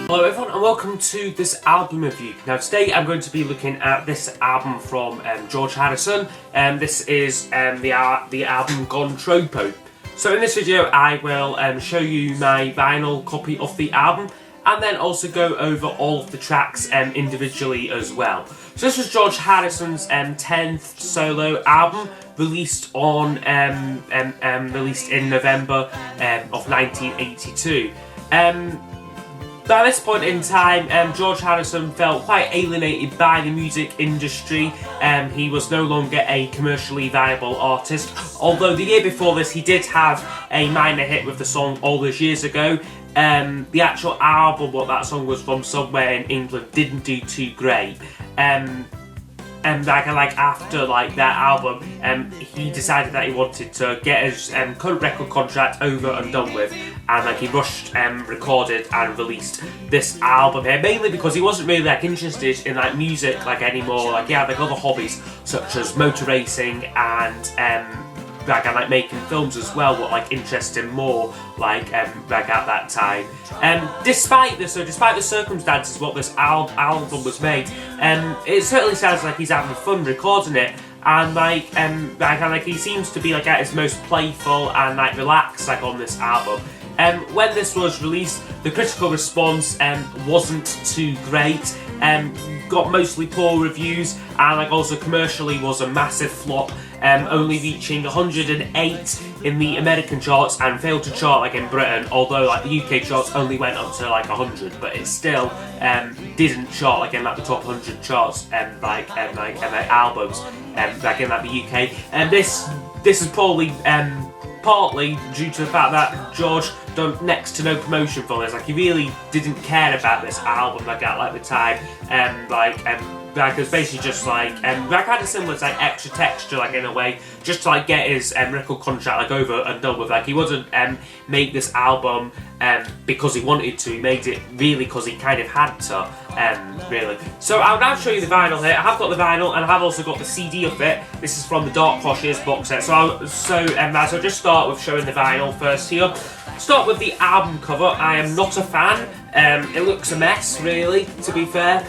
Hello everyone and welcome to this album review. Now today I'm going to be looking at this album from George Harrison, and this is the album Gone Troppo. So in this video I will show you my vinyl copy of the album and then also go over all of the tracks individually as well. So this was George Harrison's 10th solo album, released on released in November of 1982. By this point in time, George Harrison felt quite alienated by the music industry. He was no longer a commercially viable artist, although the year before this he did have a minor hit with the song All Those Years Ago. The actual album, what that song was from, Somewhere in England, didn't do too great. And after that album, he decided that he wanted to get his current record contract over and done with, and he rushed, recorded and released this album here, mainly because he wasn't really interested in music anymore. He had other hobbies such as motor racing and making films as well, what interest him more at that time. Despite the circumstances what this album was made, it certainly sounds like he's having fun recording it, and he seems to be at his most playful and relaxed on this album. When this was released, the critical response wasn't too great. Got mostly poor reviews, and also commercially was a massive flop, only reaching 108 in the American charts and failed to chart in Britain, although the UK charts only went up to 100, but it still didn't chart in the top 100 charts albums in the UK. And this is probably partly due to the fact that George done next to no promotion for this. He really didn't care about this album at the time. It was basically just had a similar extra texture in a way, just to get his record contract over and done with. He wasn't make this album because he wanted to. He made it really because he kind of had to, really. So I'll now show you the vinyl here. I have got the vinyl and I have also got the CD of it. This is from the Dark Horse box set. So I'll just start with showing the vinyl first here. Start with the album cover. I am not a fan. It looks a mess, really, to be fair.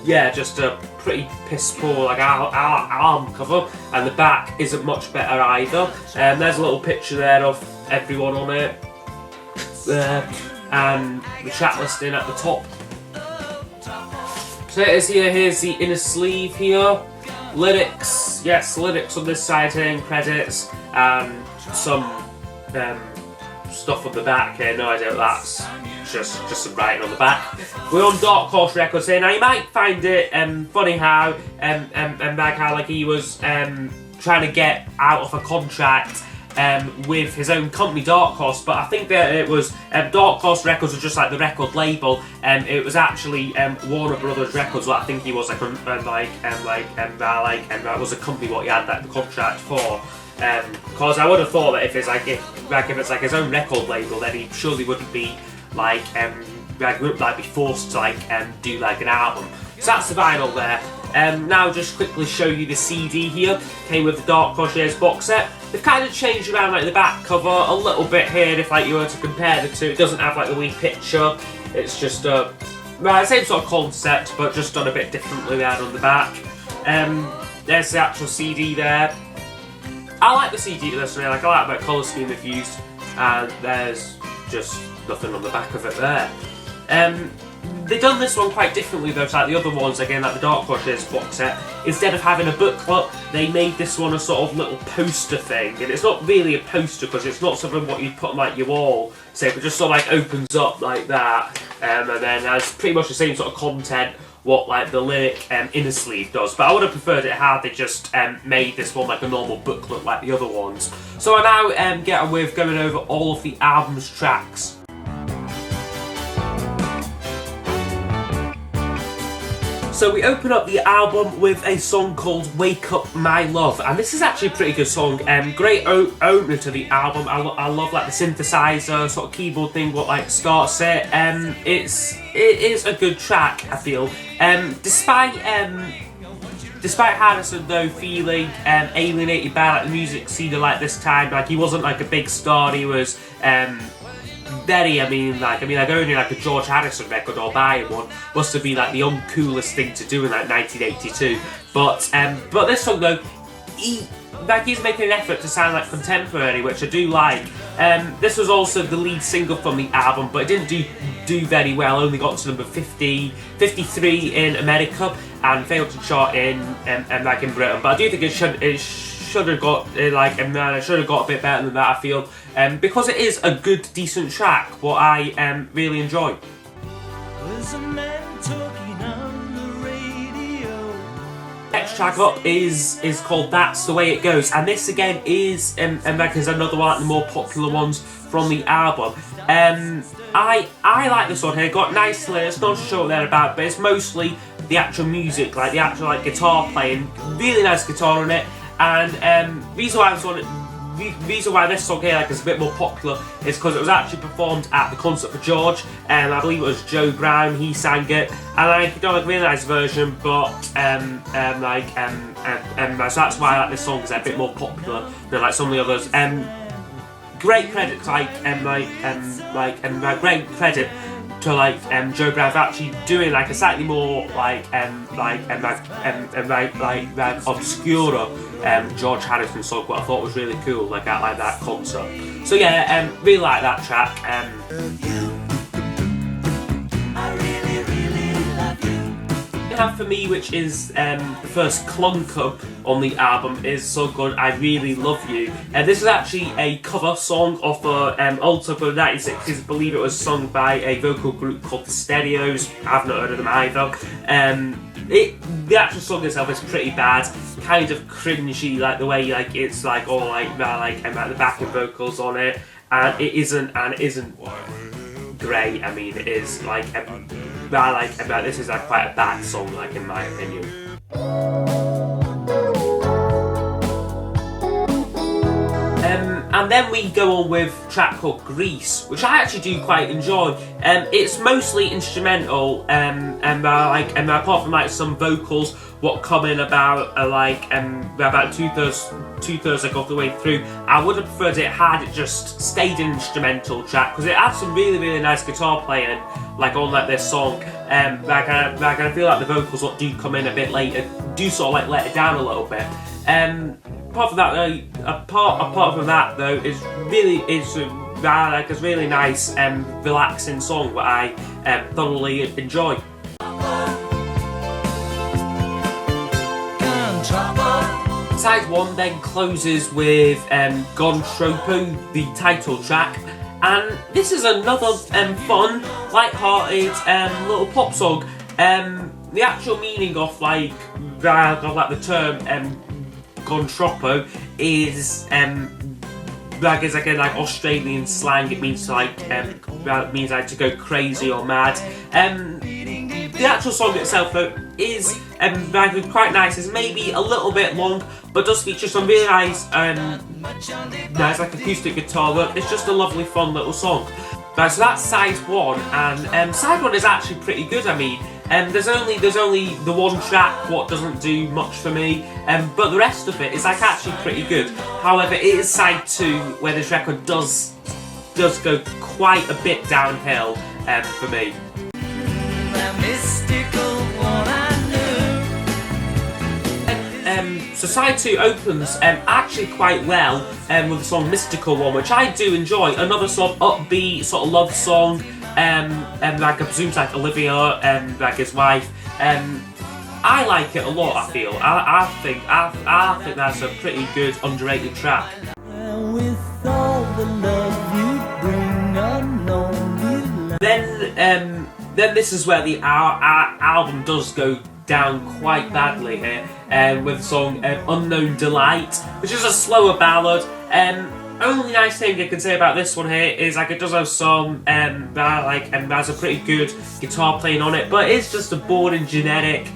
Yeah, just a pretty piss poor album cover, and the back isn't much better either. There's a little picture there of everyone on it, and the track listing at the top. So it is here. Here's the inner sleeve here. Lyrics, yes, lyrics on this side here, and credits, and some stuff on the back here. No idea what that's. Just some writing on the back. We're on Dark Horse Records here. Now you might find it funny how he was trying to get out of a contract with his own company, Dark Horse, but I think that it was Dark Horse Records was just the record label, and it was actually Warner Brothers Records. What I think he was that was a company what he had that contract for. Because I would have thought that if it's if it's his own record label, then he surely wouldn't be be forced to do an album. So that's the vinyl there. Now just quickly show you the CD here. Came with the Dark Horse box set. They've kind of changed around the back cover a little bit here. If you were to compare the two, it doesn't have the wee picture. It's just same sort of concept, but just done a bit differently there on the back. There's the actual CD there. I like the CD this way. I like the colour scheme they've used, and there's just nothing on the back of it there. They've done this one quite differently though, the other ones, again the Dark Horse box set. Instead of having a booklet, they made this one a sort of little poster thing, and it's not really a poster because it's not something what you'd put on your wall, say, but just sort of opens up like that, and then has pretty much the same sort of content what the lyric inner sleeve does, but I would have preferred it had they just made this one a normal booklet like the other ones. So I now get on with going over all of the album's tracks. So we open up the album with a song called Wake Up My Love, and this is actually a pretty good song. Great opener to the album. I love the synthesizer sort of keyboard thing what starts it. It is a good track, I feel. Despite Harrison though feeling alienated by the music scene this time, he wasn't a big star. He was very, I mean, like owning like a George Harrison record or buying one must have been like the uncoolest thing to do in like 1982. But this song though, he's making an effort to sound like contemporary, which I do like. This was also the lead single from the album, but it didn't do very well. Only got to number 53 in America and failed to chart in Britain. But I do think it should have got it should have got a bit better than that, I feel, because it is a good, decent track, what I really enjoy. There's a man talking on the radio. Next track up is called That's the Way It Goes, and this again is is another one of the more popular ones from the album. I like this one here. Got nice lyrics, not sure what they're about, but it's mostly the actual music, like the actual like guitar playing, really nice guitar on it. And reason why this song here is a bit more popular is because it was actually performed at the concert for George, and I believe it was Joe Brown, he sang it, and I don't like a really nice version, but so that's why I like this song, because it's a bit more popular than like some of the others. Great credit, great credit to Joe Brown for actually doing like a slightly more obscure George Harrison song, what I thought was really cool, like at that concert. So yeah, really like that track. Have for me, which is the first clunker on the album, is So Good I Really Love You. This is actually a cover song of the also for the 1960s. I believe it was sung by a vocal group called The Stereos. I've not heard of them either. The actual song itself is pretty bad, kind of cringy, like the way it's like all like the backing vocals on it, and it isn't great. I mean, it is like this is like quite a bad song, like in my opinion. And then we go on with a track called Grease, which I actually do quite enjoy. It's mostly instrumental, apart from like some vocals, what come in about about two-thirds of the way through. I would have preferred it had it just stayed an instrumental track, because it had some really, really nice guitar playing on this song. I feel like the vocals what do come in a bit later do sort of let it down a little bit. Apart from that though, it's a really nice relaxing song that I thoroughly enjoy. Side 1 then closes with Gone Troppo, the title track, and this is another fun, light-hearted little pop song. The actual meaning of the term Gone Troppo is Australian slang. It means to go crazy or mad. The actual song itself though is quite nice. It's maybe a little bit long, but does feature some really nice acoustic guitar work. It's just a lovely, fun little song. Right, so that's side 1, and side 1 is actually pretty good. I mean, there's only the one track what doesn't do much for me, but the rest of it is actually pretty good. However, it is side 2 where this record does go quite a bit downhill for me. So side 2 opens actually quite well with the song Mystical One, which I do enjoy. Another sort of upbeat sort of love song, I presume like Olivia, his wife. I like it a lot. I feel. I think that's a pretty good underrated track. With all the love you bring, unknown. Then this is where the album does go down quite badly here, with the song Unknown Delight, which is a slower ballad. Only nice thing I can say about this one here is it does have some has a pretty good guitar playing on it, but it's just a boring generic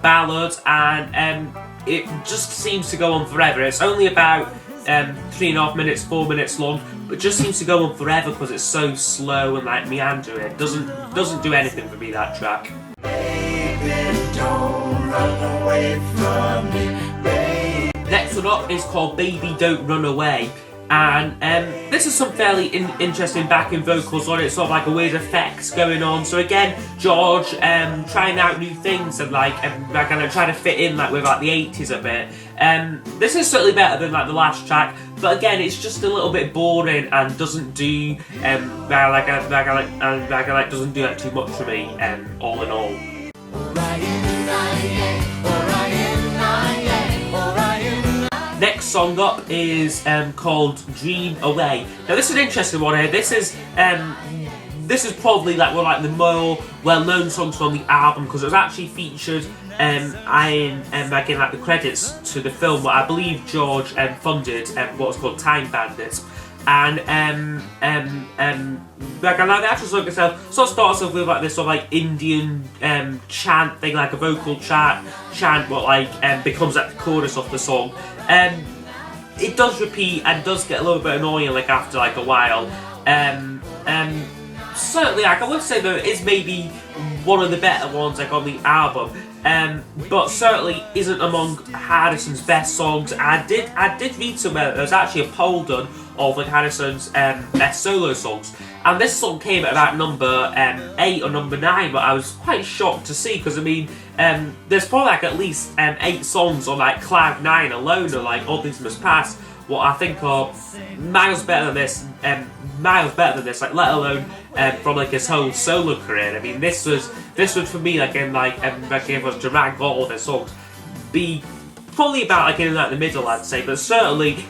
ballad, and it just seems to go on forever. It's only about 3.5 minutes, 4 minutes long, but just seems to go on forever because it's so slow and meandering. It doesn't do anything for me, that track. Baby, don't run away from me, baby. Next one up is called Baby Don't Run Away. And this is some fairly interesting backing vocals on it, sort of like a weird effects going on. So again, George trying out new things and like kind of trying to fit in like with like the 80s a bit. This is certainly better than like the last track, but again, it's just a little bit boring and doesn't do doesn't do that too much for me. All in all. Next song up is called Dream Away. Now this is an interesting one here. This is probably like one of like the more well-known songs from the album because it was actually featured in like the credits to the film, what I believe George funded what was called Time Bandits. And like the actual song itself sort of starts off with like this sort of like Indian chant thing, like a vocal chant what like becomes like the chorus of the song. It does repeat and does get a little bit annoying like after like a while. Certainly like I would say though it is maybe one of the better ones like on the album. But certainly isn't among Harrison's best songs. I did read somewhere that there's actually a poll done of like Harrison's best solo songs, and this song came at about number 8 or number 9, but I was quite shocked to see because I mean there's probably like at least 8 songs on like Cloud 9 alone, or like All Things Must Pass, what I think are miles better than this, like let alone from like his whole solo career. I mean this would for me like if I was to rank all of their songs, be probably about like in like the middle I'd say, but certainly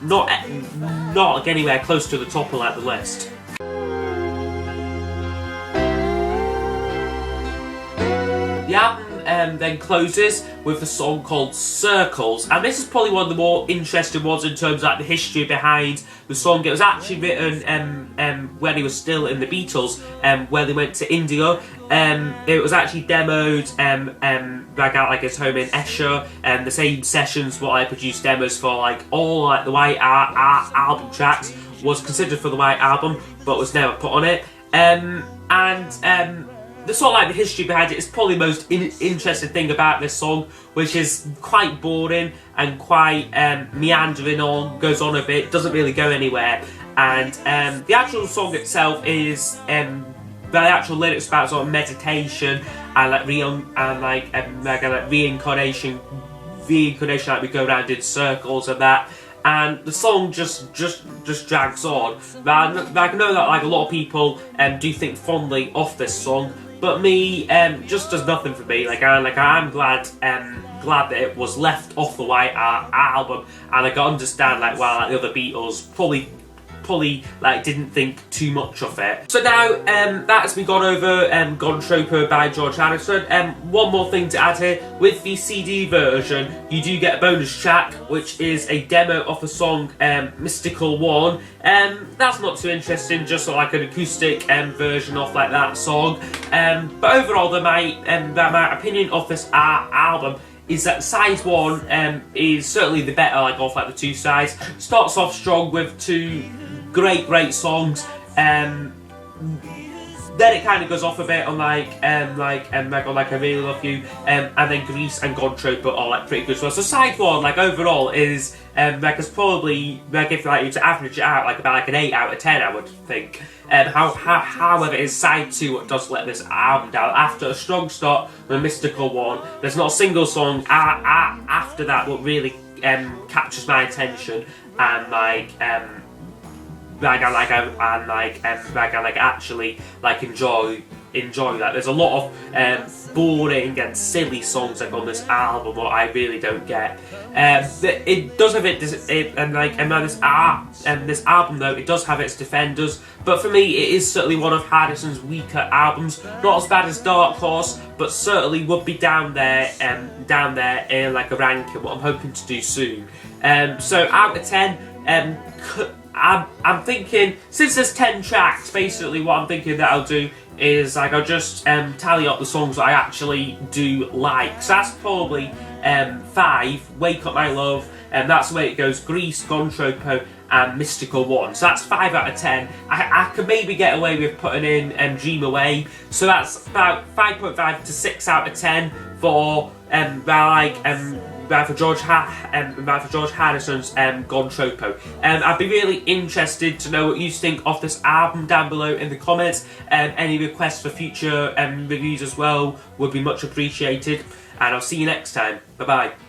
not like anywhere close to the top of like the list. The album then closes with a song called Circles, and this is probably one of the more interesting ones in terms of like the history behind the song. It was actually written when he was still in the Beatles, where they went to India. It was actually demoed back out like his home in Esher, and the same sessions what I produced demos for like all like the White album tracks was considered for the White Album, but was never put on it. The sort of like the history behind it is probably the most interesting thing about this song, which is quite boring and quite meandering on, goes on a bit, doesn't really go anywhere. And the actual song itself is the actual lyrics about sort of meditation and like reincarnation, like we go around in circles and that. And the song just drags on. I know that like a lot of people do think fondly of this song, but me just does nothing for me. I'm glad that it was left off the White Album, and I can understand like why like the other Beatles probably like didn't think too much of it. So now that has been gone over, Gone Troppo by George Harrison. One more thing to add here: with the CD version, you do get a bonus track, which is a demo of the song Mystical One. That's not too interesting, just sort of like an acoustic version of like that song. But overall, my opinion of this album is that side 1 is certainly the better like of like the two sides. Starts off strong with 2 great songs. Then it kind of goes off a bit on like I Really Love You, and then Grease and Gone Troppo are like pretty good as well. So side 1 like overall is it's probably like if like you to average it out like about like an 8 out of 10 I would think. However, it is side 2 what does let this album down. After a strong start with Mystical One, there's not a single song after that what really captures my attention and actually enjoy that. There's a lot of boring and silly songs like on this album what I really don't get. It does have this album though, it does have its defenders, but for me it is certainly one of Harrison's weaker albums. Not as bad as Dark Horse, but certainly would be down there in like a ranking, what I'm hoping to do soon. So out of 10, I'm thinking, since there's 10 tracks, basically what I'm thinking that I'll do is like I'll just tally up the songs that I actually do like. So that's probably 5, Wake Up My Love, and that's the way it goes, Grease, Gone Troppo, and Mystical One. So that's 5 out of 10. I could maybe get away with putting in Dream Away, so that's about 5.5 to 6 out of 10 for for George Harrison's Gone Troppo. I'd be really interested to know what you think of this album down below in the comments. Any requests for future reviews as well would be much appreciated. And I'll see you next time. Bye bye.